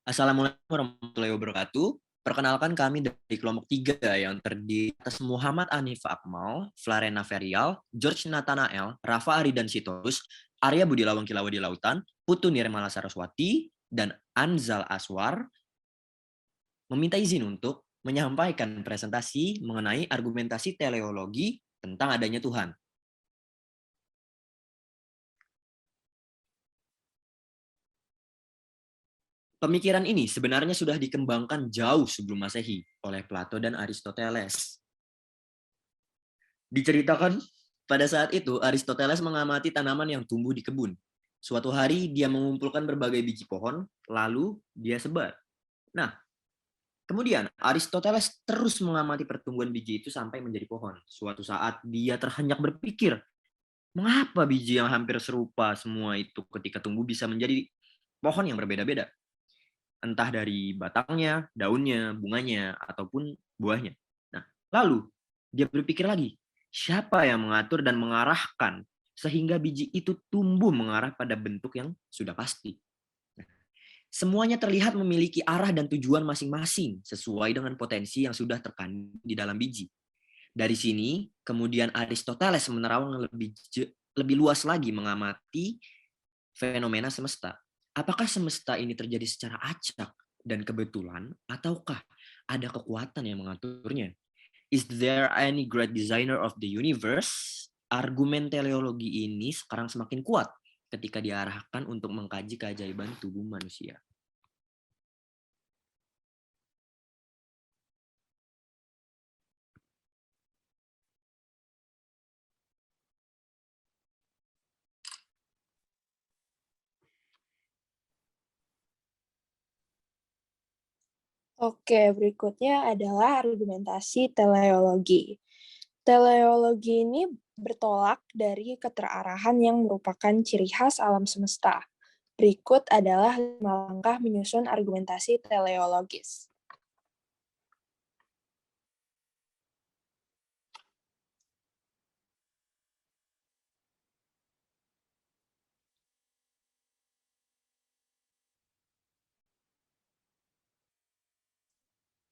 Assalamualaikum warahmatullahi wabarakatuh. Perkenalkan kami dari kelompok 3 yang terdiri atas Muhammad Hanif Akmal, Flarena Ferial, George Nathanael, Rafa Aridan Sitorus, Arya Budi Lawang Kilawa di Lautan, Putu Nirmala Saraswati, dan Anzal Aswar meminta izin untuk menyampaikan presentasi mengenai argumentasi teleologi tentang adanya Tuhan. Pemikiran ini sebenarnya sudah dikembangkan jauh sebelum Masehi oleh Plato dan Aristoteles. Diceritakan pada saat itu Aristoteles mengamati tanaman yang tumbuh di kebun. Suatu hari dia mengumpulkan berbagai biji pohon, lalu dia sebar. Nah, kemudian Aristoteles terus mengamati pertumbuhan biji itu sampai menjadi pohon. Suatu saat dia terhenyak berpikir, mengapa biji yang hampir serupa semua itu ketika tumbuh bisa menjadi pohon yang berbeda-beda? Entah dari batangnya, daunnya, bunganya, ataupun buahnya. Nah, lalu dia berpikir lagi, siapa yang mengatur dan mengarahkan sehingga biji itu tumbuh mengarah pada bentuk yang sudah pasti. Nah, semuanya terlihat memiliki arah dan tujuan masing-masing sesuai dengan potensi yang sudah terkandung di dalam biji. Dari sini, kemudian Aristoteles menerawang lebih luas lagi mengamati fenomena semesta. Apakah semesta ini terjadi secara acak dan kebetulan, ataukah ada kekuatan yang mengaturnya? Is there any great designer of the universe? Argumen teleologi ini sekarang semakin kuat ketika diarahkan untuk mengkaji keajaiban tubuh manusia. Oke, berikutnya adalah argumentasi teleologi. Teleologi ini bertolak dari keterarahan yang merupakan ciri khas alam semesta. Berikut adalah 5 langkah menyusun argumentasi teleologis.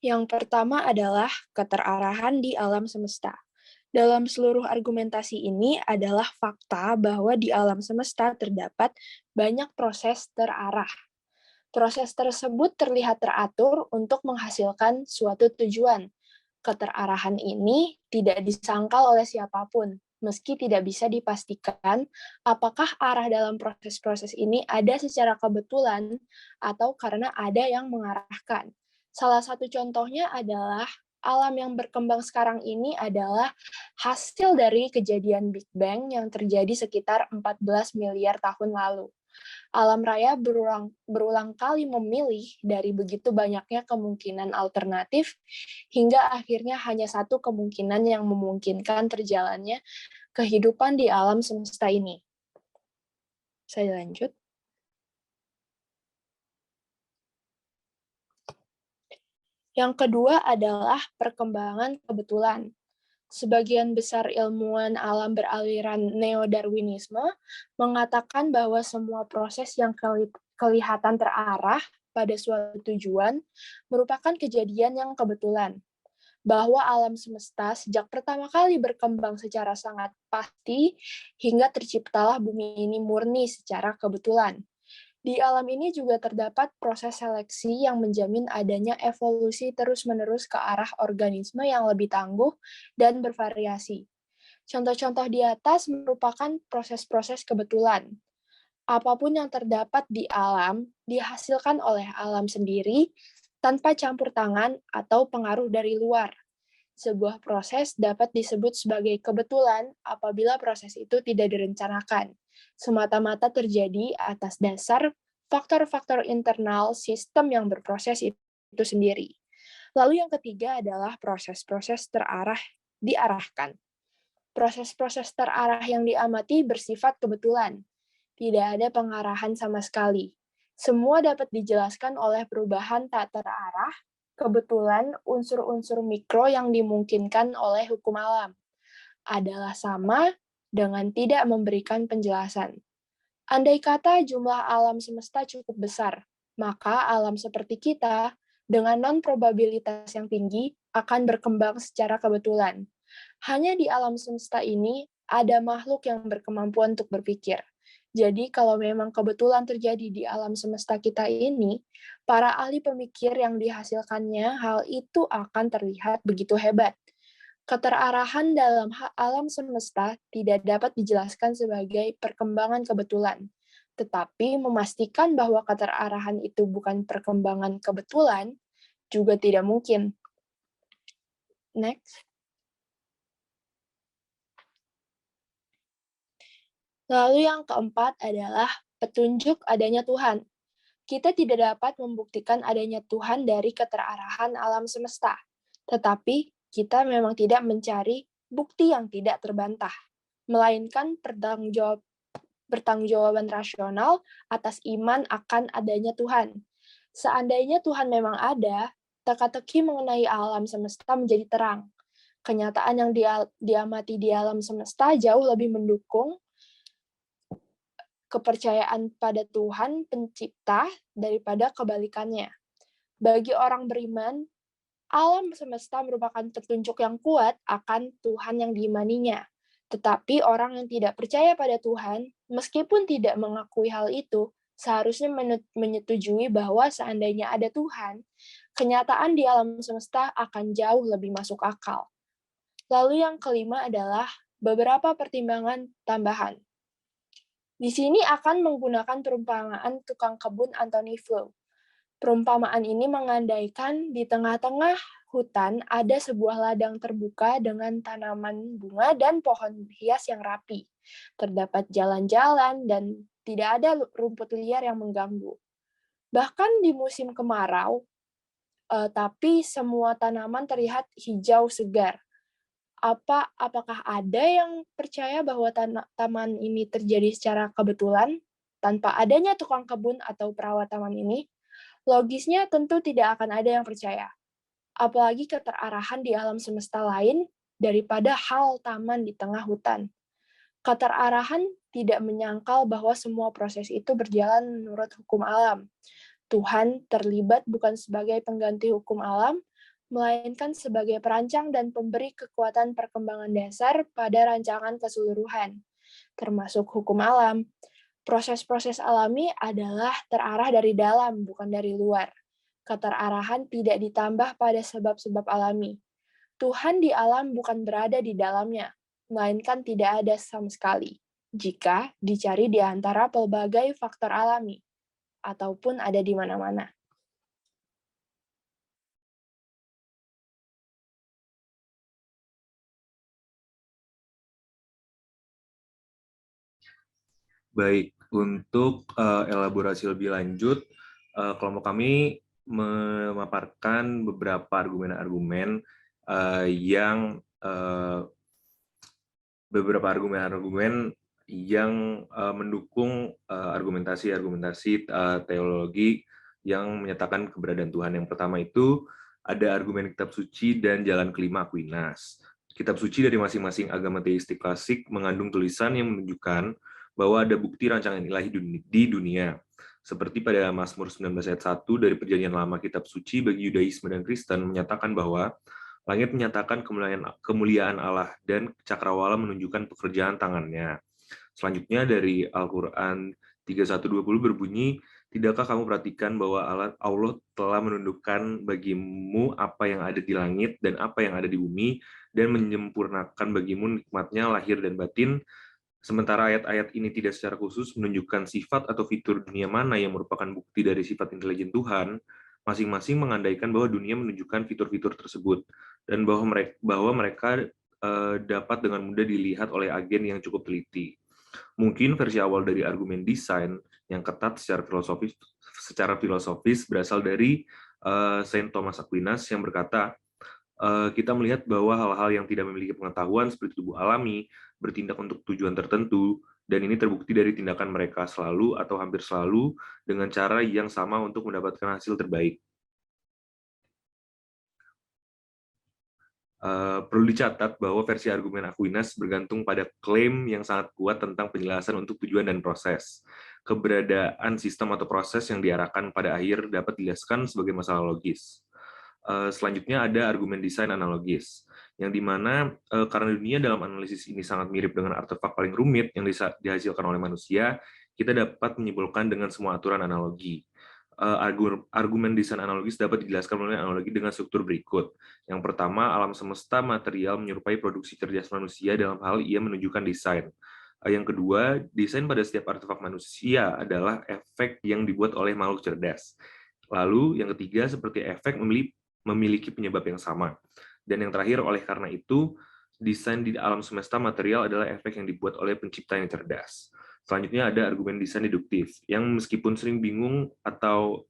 Yang pertama adalah keterarahan di alam semesta. Dalam seluruh argumentasi ini adalah fakta bahwa di alam semesta terdapat banyak proses terarah. Proses tersebut terlihat teratur untuk menghasilkan suatu tujuan. Keterarahan ini tidak disangkal oleh siapapun, meski tidak bisa dipastikan apakah arah dalam proses-proses ini ada secara kebetulan atau karena ada yang mengarahkan. Salah satu contohnya adalah alam yang berkembang sekarang ini adalah hasil dari kejadian Big Bang yang terjadi sekitar 14 miliar tahun lalu. Alam raya berulang kali memilih dari begitu banyaknya kemungkinan alternatif, hingga akhirnya hanya satu kemungkinan yang memungkinkan terjalannya kehidupan di alam semesta ini. Saya lanjut. Yang kedua adalah perkembangan kebetulan. Sebagian besar ilmuwan alam beraliran neo-Darwinisme mengatakan bahwa semua proses yang kelihatan terarah pada suatu tujuan merupakan kejadian yang kebetulan. Bahwa alam semesta sejak pertama kali berkembang secara sangat pasti hingga terciptalah bumi ini murni secara kebetulan. Di alam ini juga terdapat proses seleksi yang menjamin adanya evolusi terus-menerus ke arah organisme yang lebih tangguh dan bervariasi. Contoh-contoh di atas merupakan proses-proses kebetulan. Apapun yang terdapat di alam dihasilkan oleh alam sendiri tanpa campur tangan atau pengaruh dari luar. Sebuah proses dapat disebut sebagai kebetulan apabila proses itu tidak direncanakan, semata-mata terjadi atas dasar faktor-faktor internal sistem yang berproses itu sendiri. Lalu yang ketiga adalah proses-proses diarahkan. Proses-proses terarah yang diamati bersifat kebetulan. Tidak ada pengarahan sama sekali. Semua dapat dijelaskan oleh perubahan tak terarah, kebetulan unsur-unsur mikro yang dimungkinkan oleh hukum alam adalah sama dengan tidak memberikan penjelasan. Andai kata jumlah alam semesta cukup besar, Maka alam seperti kita, dengan non-probabilitas yang tinggi, akan berkembang secara kebetulan. Hanya di alam semesta ini, ada makhluk yang berkemampuan untuk berpikir. Jadi kalau memang kebetulan terjadi di alam semesta kita ini, para ahli pemikir yang dihasilkannya, hal itu akan terlihat begitu hebat. Keterarahan dalam alam semesta tidak dapat dijelaskan sebagai perkembangan kebetulan, tetapi memastikan bahwa keterarahan itu bukan perkembangan kebetulan juga tidak mungkin. Next. Lalu yang keempat adalah petunjuk adanya Tuhan. Kita tidak dapat membuktikan adanya Tuhan dari keterarahan alam semesta, tetapi kita memang tidak mencari bukti yang tidak terbantah, melainkan pertanggungjawaban rasional atas iman akan adanya Tuhan. Seandainya Tuhan memang ada, teka-teki mengenai alam semesta menjadi terang. Kenyataan yang diamati di alam semesta jauh lebih mendukung kepercayaan pada Tuhan pencipta daripada kebalikannya. Bagi orang beriman, alam semesta merupakan petunjuk yang kuat akan Tuhan yang diimaninya. Tetapi orang yang tidak percaya pada Tuhan, meskipun tidak mengakui hal itu, seharusnya menyetujui bahwa seandainya ada Tuhan, kenyataan di alam semesta akan jauh lebih masuk akal. Lalu yang kelima adalah beberapa pertimbangan tambahan. Di sini akan menggunakan perumpamaan tukang kebun Anthony Flew. Perumpamaan ini mengandaikan di tengah-tengah hutan ada sebuah ladang terbuka dengan tanaman bunga dan pohon hias yang rapi. Terdapat jalan-jalan dan tidak ada rumput liar yang mengganggu. Bahkan di musim kemarau, tapi semua tanaman terlihat hijau segar. Apakah ada yang percaya bahwa taman ini terjadi secara kebetulan tanpa adanya tukang kebun atau perawat taman ini? Logisnya tentu tidak akan ada yang percaya. Apalagi keterarahan di alam semesta lain daripada hal taman di tengah hutan. Keterarahan tidak menyangkal bahwa semua proses itu berjalan menurut hukum alam. Tuhan terlibat bukan sebagai pengganti hukum alam, melainkan sebagai perancang dan pemberi kekuatan perkembangan dasar pada rancangan keseluruhan, termasuk hukum alam. Proses-proses alami adalah terarah dari dalam, bukan dari luar. Keterarahan tidak ditambah pada sebab-sebab alami. Tuhan di alam bukan berada di dalamnya, melainkan tidak ada sama sekali, jika dicari di antara pelbagai faktor alami, ataupun ada di mana-mana. Baik, untuk elaborasi lebih lanjut, kelompok kami memaparkan beberapa argumen-argumen yang mendukung argumentasi-argumentasi teologi yang menyatakan keberadaan Tuhan. Yang pertama itu ada argumen kitab suci dan jalan kelima Aquinas. Kitab suci dari masing-masing agama teistik klasik mengandung tulisan yang menunjukkan bahwa ada bukti rancangan ilahi di dunia. Seperti pada Mazmur 19 ayat 1 dari Perjanjian Lama kitab suci bagi Yudaisme dan Kristen menyatakan bahwa langit menyatakan kemuliaan Allah dan cakrawala menunjukkan pekerjaan tangannya. Selanjutnya dari Al-Quran 31:20 berbunyi, tidakkah kamu perhatikan bahwa Allah telah menundukkan bagimu apa yang ada di langit dan apa yang ada di bumi, dan menyempurnakan bagimu nikmatnya lahir dan batin, sementara ayat-ayat ini tidak secara khusus menunjukkan sifat atau fitur dunia mana yang merupakan bukti dari sifat intelijen Tuhan, masing-masing mengandaikan bahwa dunia menunjukkan fitur-fitur tersebut, dan bahwa mereka dapat dengan mudah dilihat oleh agen yang cukup teliti. Mungkin versi awal dari argumen desain yang ketat secara filosofis berasal dari Saint Thomas Aquinas yang berkata, kita melihat bahwa hal-hal yang tidak memiliki pengetahuan seperti tubuh alami bertindak untuk tujuan tertentu, dan ini terbukti dari tindakan mereka selalu atau hampir selalu dengan cara yang sama untuk mendapatkan hasil terbaik. Perlu dicatat bahwa versi argumen Aquinas bergantung pada klaim yang sangat kuat tentang penjelasan untuk tujuan dan proses. keberadaan sistem atau proses yang diarahkan pada akhir dapat dijelaskan sebagai masalah logis. Selanjutnya ada argumen desain analogis, yang dimana karena dunia dalam analisis ini sangat mirip dengan artefak paling rumit yang dihasilkan oleh manusia, kita dapat menyimpulkan dengan semua aturan analogi. Argumen desain analogis dapat dijelaskan melalui analogi dengan struktur berikut. Yang pertama, alam semesta material menyerupai produksi cerdas manusia dalam hal ia menunjukkan desain. Yang kedua, desain pada setiap artefak manusia adalah efek yang dibuat oleh makhluk cerdas. Lalu, yang ketiga, seperti efek memiliki penyebab yang sama. Dan yang terakhir, oleh karena itu, desain di alam semesta material adalah efek yang dibuat oleh pencipta yang cerdas. Selanjutnya ada argumen desain deduktif, yang meskipun sering bingung atau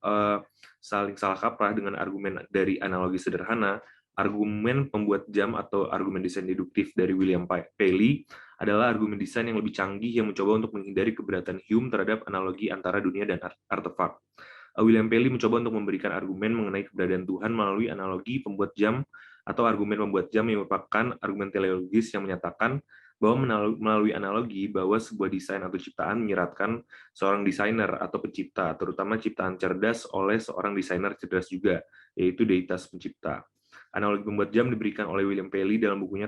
saling salah kaprah dengan argumen dari analogi sederhana, argumen pembuat jam atau argumen desain deduktif dari William Paley adalah argumen desain yang lebih canggih yang mencoba untuk menghindari keberatan Hume terhadap analogi antara dunia dan artefak. William Paley mencoba untuk memberikan argumen mengenai keberadaan Tuhan melalui analogi pembuat jam atau argumen pembuat jam yang merupakan argumen teleologis yang menyatakan bahwa melalui analogi bahwa sebuah desain atau ciptaan menyeratkan seorang desainer atau pencipta, terutama ciptaan cerdas oleh seorang desainer cerdas juga, yaitu deitas pencipta. Analogi pembuat jam diberikan oleh William Paley dalam bukunya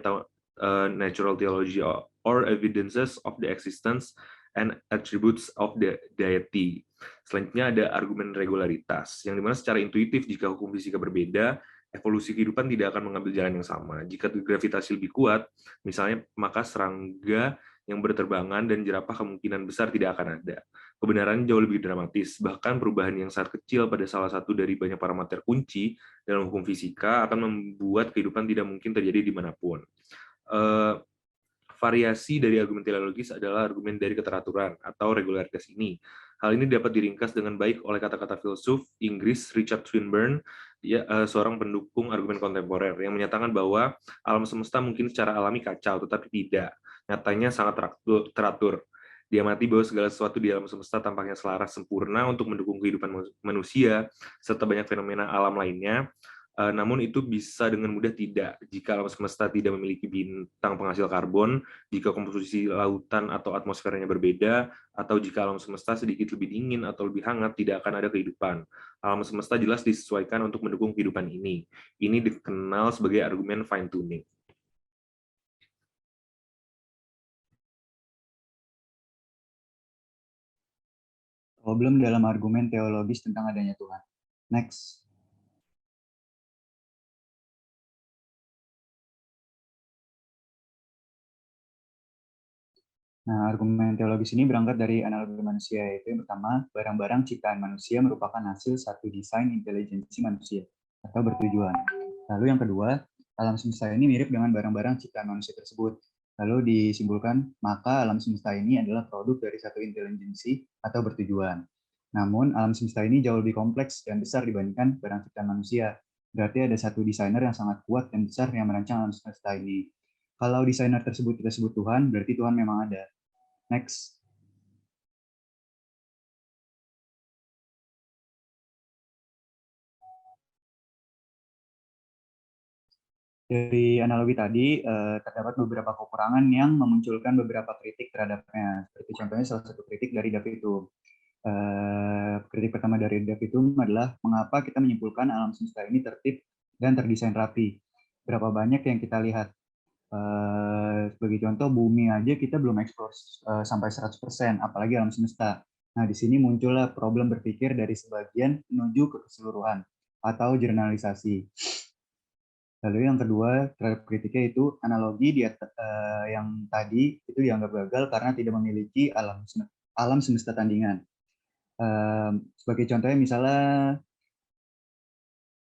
Natural Theology or Evidences of the Existence and Attributes of the Deity. Selanjutnya ada argumen regularitas, yang dimana secara intuitif jika hukum fisika berbeda, evolusi kehidupan tidak akan mengambil jalan yang sama. Jika gravitasi lebih kuat, misalnya, maka serangga yang berterbangan dan jerapah kemungkinan besar tidak akan ada. Kebenaran jauh lebih dramatis, bahkan perubahan yang sangat kecil pada salah satu dari banyak parameter kunci dalam hukum fisika akan membuat kehidupan tidak mungkin terjadi dimanapun. Variasi dari argumen teleologis adalah argumen dari keteraturan atau regularitas ini. Hal ini dapat diringkas dengan baik oleh kata-kata filsuf Inggris Richard Swinburne, dia seorang pendukung argumen kontemporer yang menyatakan bahwa alam semesta mungkin secara alami kacau, tetapi tidak. Nyatanya sangat teratur. Dia mati bahwa segala sesuatu di alam semesta tampaknya selaras sempurna untuk mendukung kehidupan manusia, serta banyak fenomena alam lainnya. Namun itu bisa dengan mudah tidak jika alam semesta tidak memiliki bintang penghasil karbon, jika komposisi lautan atau atmosfernya berbeda, atau jika alam semesta sedikit lebih dingin atau lebih hangat, tidak akan ada kehidupan. Alam semesta jelas disesuaikan untuk mendukung kehidupan ini. Ini dikenal sebagai argumen fine-tuning. Problem dalam argumen teologis tentang adanya Tuhan. Next. Nah, argumen teologis ini berangkat dari analogi manusia, yaitu yang pertama, barang-barang ciptaan manusia merupakan hasil satu desain intelijensi manusia atau bertujuan. Lalu yang kedua, alam semesta ini mirip dengan barang-barang ciptaan manusia tersebut. Lalu disimpulkan, maka alam semesta ini adalah produk dari satu intelijensi atau bertujuan. Namun, alam semesta ini jauh lebih kompleks dan besar dibandingkan barang ciptaan manusia. Berarti ada satu desainer yang sangat kuat dan besar yang merancang alam semesta ini. Kalau desainer tersebut kita sebut Tuhan, berarti Tuhan memang ada. Next. Dari analogi tadi, terdapat beberapa kekurangan yang memunculkan beberapa kritik terhadapnya. Seperti contohnya salah satu kritik dari David Hume. Kritik pertama dari David Hume adalah mengapa kita menyimpulkan alam semesta ini tertib dan terdesain rapi. Berapa banyak yang kita lihat. Sebagai contoh, bumi aja kita belum eksplor sampai 100%, apalagi alam semesta. Nah, di sini muncullah problem berpikir dari sebagian menuju ke keseluruhan atau generalisasi. Lalu yang kedua terhadap kritiknya itu analogi yang tadi itu dianggap gagal karena tidak memiliki alam semesta tandingan. Sebagai contohnya misalnya,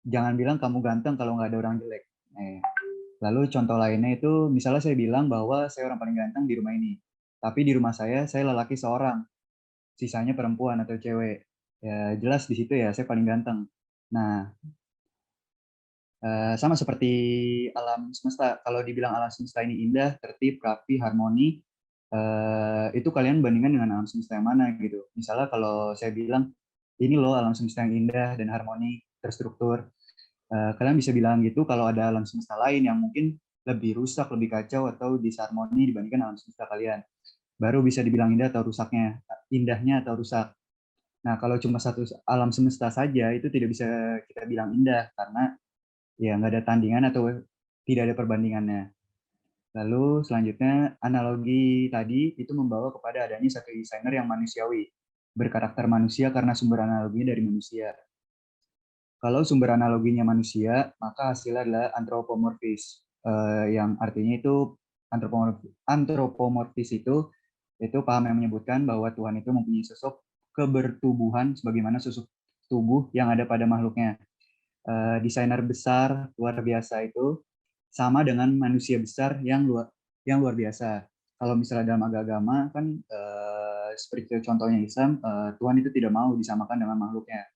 jangan bilang kamu ganteng kalau nggak ada orang jelek. Lalu contoh lainnya itu, misalnya saya bilang bahwa saya orang paling ganteng di rumah ini. Tapi di rumah saya lelaki seorang. Sisanya perempuan atau cewek. Ya jelas di situ ya, saya paling ganteng. Nah, sama seperti alam semesta. Kalau dibilang alam semesta ini indah, tertib, rapi, harmoni, itu kalian bandingkan dengan alam semesta yang mana gitu. Misalnya kalau saya bilang, ini loh alam semesta yang indah dan harmoni, terstruktur. Kalian bisa bilang gitu kalau ada alam semesta lain yang mungkin lebih rusak, lebih kacau, atau disharmoni dibandingkan alam semesta kalian. baru bisa dibilang indah atau rusaknya, indahnya atau rusak. Nah, kalau cuma satu alam semesta saja itu tidak bisa kita bilang indah karena ya nggak ada tandingan atau tidak ada perbandingannya. Lalu selanjutnya analogi tadi itu membawa kepada adanya satu desainer yang manusiawi, berkarakter manusia karena sumber analoginya dari manusia. Kalau sumber analoginya manusia, maka hasilnya adalah antropomorfis, yang artinya itu antropomorfis itu paham yang menyebutkan bahwa Tuhan itu mempunyai sosok kebertubuhan sebagaimana sosok tubuh yang ada pada makhluknya. Desainer besar luar biasa itu sama dengan manusia besar yang luar biasa. Kalau misalnya dalam agama kan seperti contohnya Islam, Tuhan itu tidak mau disamakan dengan makhluknya.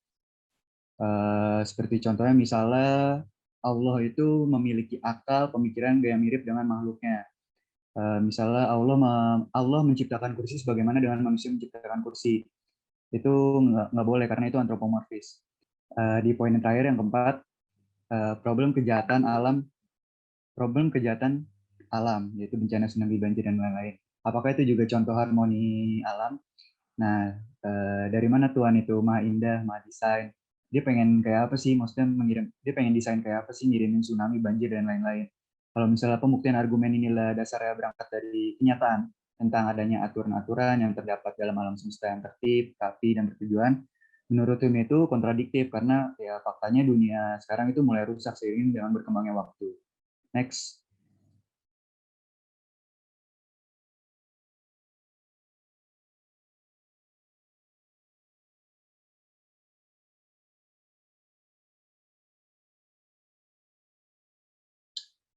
Seperti contohnya misalnya Allah itu memiliki akal, pemikiran gaya mirip dengan makhluknya. Misalnya Allah menciptakan kursi sebagaimana dengan manusia menciptakan kursi. Itu nggak boleh karena itu antropomorfis. Di poin yang terakhir yang keempat, problem kejahatan alam, yaitu bencana tsunami, banjir, dan lain-lain. Apakah itu juga contoh harmoni alam? Nah, dari mana Tuhan itu maha indah, maha desain? Dia pengen kayak apa sih? Maksudnya dia pengen desain kayak apa sih? Ngirimin tsunami, banjir, dan lain-lain. Kalau misalnya pembuktian argumen inilah dasarnya berangkat dari kenyataan tentang adanya aturan-aturan yang terdapat dalam alam semesta yang tertib, rapi, dan bertujuan, menurut Hume itu kontradiktif karena ya faktanya dunia sekarang itu mulai rusak seiring dengan berkembangnya waktu. Next.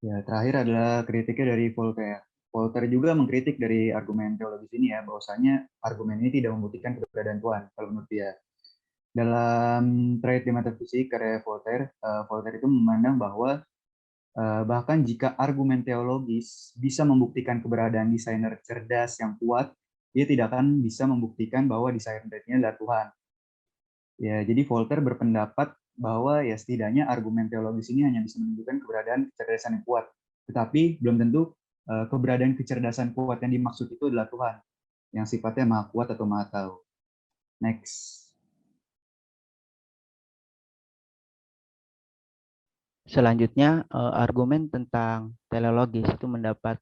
Ya, terakhir adalah kritiknya dari Voltaire. Voltaire juga mengkritik dari argumen teologis ini ya, bahwasanya argumen ini tidak membuktikan keberadaan Tuhan, kalau menurut dia. Dalam Traité de Métaphysique karya Voltaire, Voltaire itu memandang bahwa bahkan jika argumen teologis bisa membuktikan keberadaan desainer cerdas yang kuat, dia tidak akan bisa membuktikan bahwa desainer-nya adalah Tuhan. Ya, jadi Voltaire berpendapat bahwa ya setidaknya argumen teologis ini hanya bisa menunjukkan keberadaan kecerdasan yang kuat, tetapi belum tentu keberadaan kecerdasan kuat yang dimaksud itu adalah Tuhan, yang sifatnya maha kuat atau maha tahu. Next. Selanjutnya, argumen tentang teleologis itu mendapat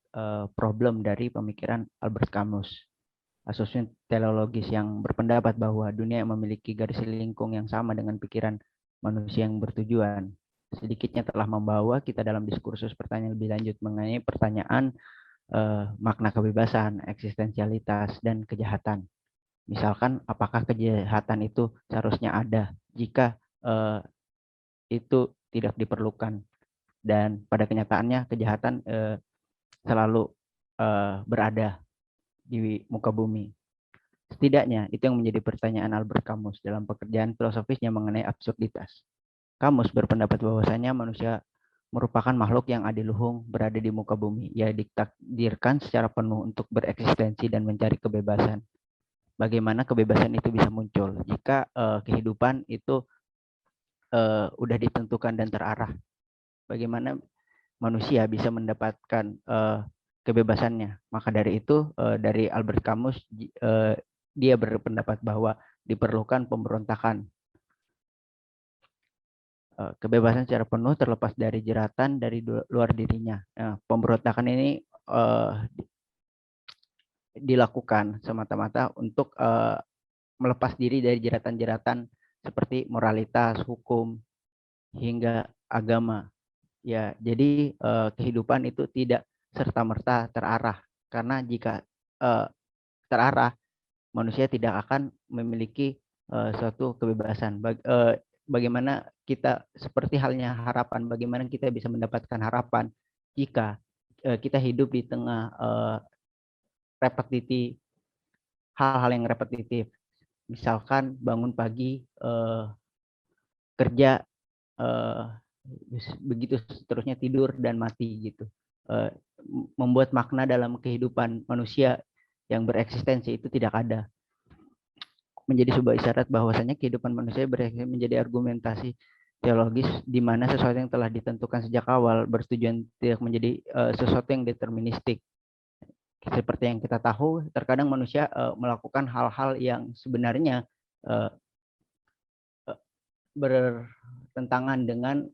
problem dari pemikiran Albert Camus. Asosiasi teleologis yang berpendapat bahwa dunia yang memiliki garis lingkung yang sama dengan pikiran manusia yang bertujuan. Sedikitnya telah membawa kita dalam diskursus pertanyaan lebih lanjut mengenai pertanyaan makna kebebasan, eksistensialitas, dan kejahatan. Misalkan, apakah kejahatan itu seharusnya ada jika itu tidak diperlukan, dan pada kenyataannya kejahatan selalu berada di muka bumi. Setidaknya itu yang menjadi pertanyaan Albert Camus dalam pekerjaan filosofisnya mengenai absurditas. Camus berpendapat bahwasanya manusia merupakan makhluk yang adiluhung berada di muka bumi. Ia ditakdirkan secara penuh untuk bereksistensi dan mencari kebebasan. Bagaimana kebebasan itu bisa muncul jika kehidupan itu udah ditentukan dan terarah? Bagaimana manusia bisa mendapatkan kebebasannya? Maka dari itu, dari Albert Camus, dia berpendapat bahwa diperlukan pemberontakan. Kebebasan secara penuh terlepas dari jeratan dari luar dirinya. Pemberontakan ini dilakukan semata-mata untuk melepas diri dari jeratan-jeratan seperti moralitas, hukum, hingga agama. Ya, jadi kehidupan itu tidak serta-merta terarah, karena jika terarah, manusia tidak akan memiliki suatu kebebasan. Bagaimana kita, seperti halnya harapan, bagaimana kita bisa mendapatkan harapan jika kita hidup di tengah repetitif, hal-hal yang repetitif. Misalkan bangun pagi, kerja, begitu seterusnya, tidur dan mati gitu. Membuat makna dalam kehidupan manusia yang bereksistensi itu tidak ada. Menjadi sebuah isyarat bahwasanya kehidupan manusia menjadi argumentasi teologis di mana sesuatu yang telah ditentukan sejak awal bertujuan tidak menjadi sesuatu yang deterministik. seperti yang kita tahu, terkadang manusia melakukan hal-hal yang sebenarnya bertentangan dengan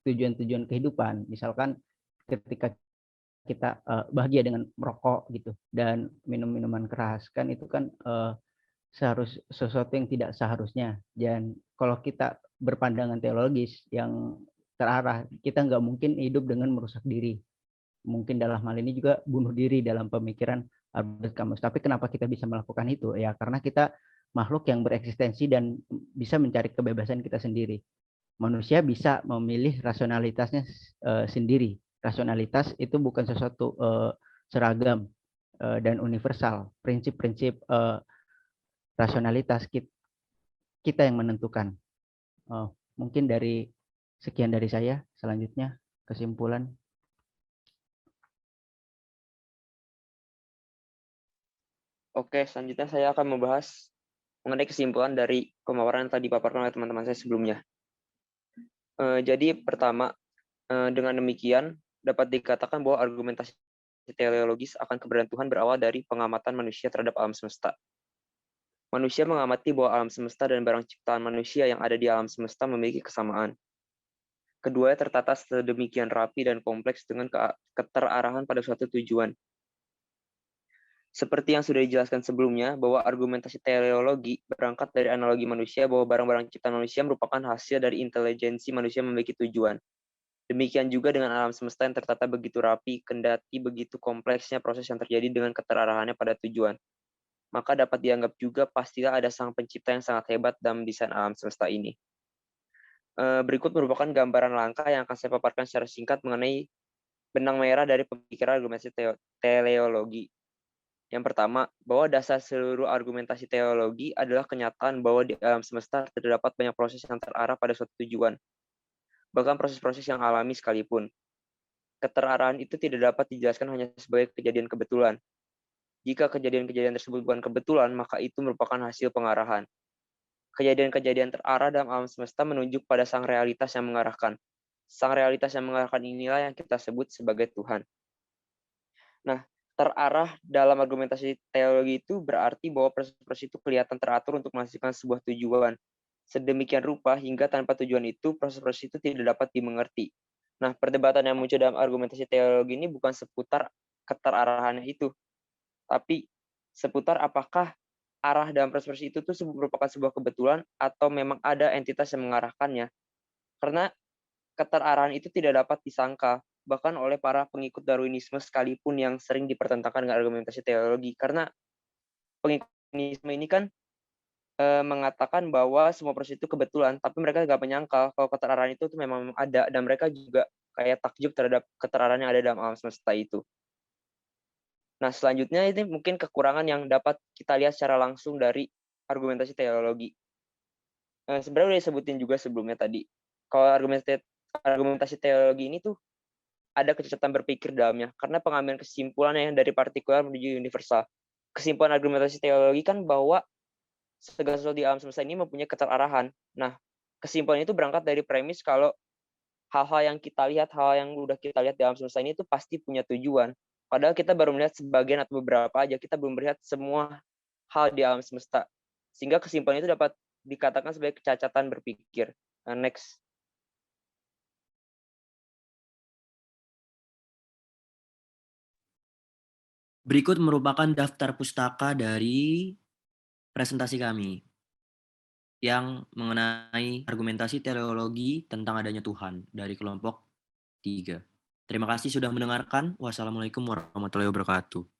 tujuan-tujuan kehidupan. Misalkan ketika kita bahagia dengan merokok gitu dan minum minuman keras, kan itu kan sesuatu yang tidak seharusnya. Dan kalau kita berpandangan teologis yang terarah, kita nggak mungkin hidup dengan merusak diri. Mungkin dalam hal ini juga bunuh diri dalam pemikiran Albert Camus. Tapi kenapa kita bisa melakukan itu? Ya karena kita makhluk yang bereksistensi dan bisa mencari kebebasan kita sendiri. Manusia bisa memilih rasionalitasnya sendiri. Rasionalitas itu bukan sesuatu seragam dan universal. Prinsip-prinsip rasionalitas kita yang menentukan. Mungkin sekian dari saya. Selanjutnya kesimpulan. Oke, selanjutnya saya akan membahas mengenai kesimpulan dari pemaparan yang tadi dipaparkan oleh teman-teman saya sebelumnya. Jadi pertama, dengan demikian dapat dikatakan bahwa argumentasi teleologis akan keberadaan Tuhan berawal dari pengamatan manusia terhadap alam semesta. Manusia mengamati bahwa alam semesta dan barang ciptaan manusia yang ada di alam semesta memiliki kesamaan. Keduanya tertata sedemikian rapi dan kompleks dengan keterarahan pada suatu tujuan. Seperti yang sudah dijelaskan sebelumnya, bahwa argumentasi teleologi berangkat dari analogi manusia bahwa barang-barang ciptaan manusia merupakan hasil dari intelijensi manusia memiliki tujuan. Demikian juga dengan alam semesta yang tertata begitu rapi, kendati begitu kompleksnya proses yang terjadi dengan keterarahannya pada tujuan. Maka dapat dianggap juga pastilah ada sang pencipta yang sangat hebat dalam desain alam semesta ini. Berikut merupakan gambaran langkah yang akan saya paparkan secara singkat mengenai benang merah dari pemikiran argumentasi teleologi. Yang pertama, bahwa dasar seluruh argumentasi teologi adalah kenyataan bahwa di alam semesta terdapat banyak proses yang terarah pada suatu tujuan, bahkan proses-proses yang alami sekalipun. Keterarahan itu tidak dapat dijelaskan hanya sebagai kejadian kebetulan. Jika kejadian-kejadian tersebut bukan kebetulan, maka itu merupakan hasil pengarahan. Kejadian-kejadian terarah dalam alam semesta menunjuk pada sang realitas yang mengarahkan. Sang realitas yang mengarahkan inilah yang kita sebut sebagai Tuhan. Nah, terarah dalam argumentasi teologi itu berarti bahwa proses-proses itu kelihatan teratur untuk menghasilkan sebuah tujuan. Sedemikian rupa hingga tanpa tujuan itu, proses-proses itu tidak dapat dimengerti. Nah, perdebatan yang muncul dalam argumentasi teologi ini bukan seputar keterarahannya itu, tapi seputar apakah arah dalam proses-proses itu tuh merupakan sebuah kebetulan atau memang ada entitas yang mengarahkannya. Karena keterarahan itu tidak dapat disangka, bahkan oleh para pengikut Darwinisme sekalipun yang sering dipertentangkan dengan argumentasi teologi. Karena pengikut Darwinisme ini kan mengatakan bahwa semua proses itu kebetulan, tapi mereka nggak menyangkal kalau keterarahan itu tuh memang ada, dan mereka juga kayak takjub terhadap keterarahan yang ada dalam alam semesta itu. Nah, selanjutnya ini mungkin kekurangan yang dapat kita lihat secara langsung dari argumentasi teologi. Sebenarnya udah disebutin juga sebelumnya tadi. Kalau argumentasi teologi ini tuh ada kecacatan berpikir dalamnya, karena pengambilan kesimpulannya dari partikular menuju universal. Kesimpulan argumentasi teologi kan bahwa segala sesuatu di alam semesta ini mempunyai keterarahan. Nah, kesimpulan itu berangkat dari premis kalau hal-hal yang kita lihat, hal yang udah kita lihat di alam semesta ini itu pasti punya tujuan. Padahal kita baru melihat sebagian atau beberapa aja, kita belum melihat semua hal di alam semesta. Sehingga kesimpulan itu dapat dikatakan sebagai kecacatan berpikir. Next. Berikut merupakan daftar pustaka dari presentasi kami yang mengenai argumentasi teleologi tentang adanya Tuhan dari kelompok 3. Terima kasih sudah mendengarkan. Wassalamualaikum warahmatullahi wabarakatuh.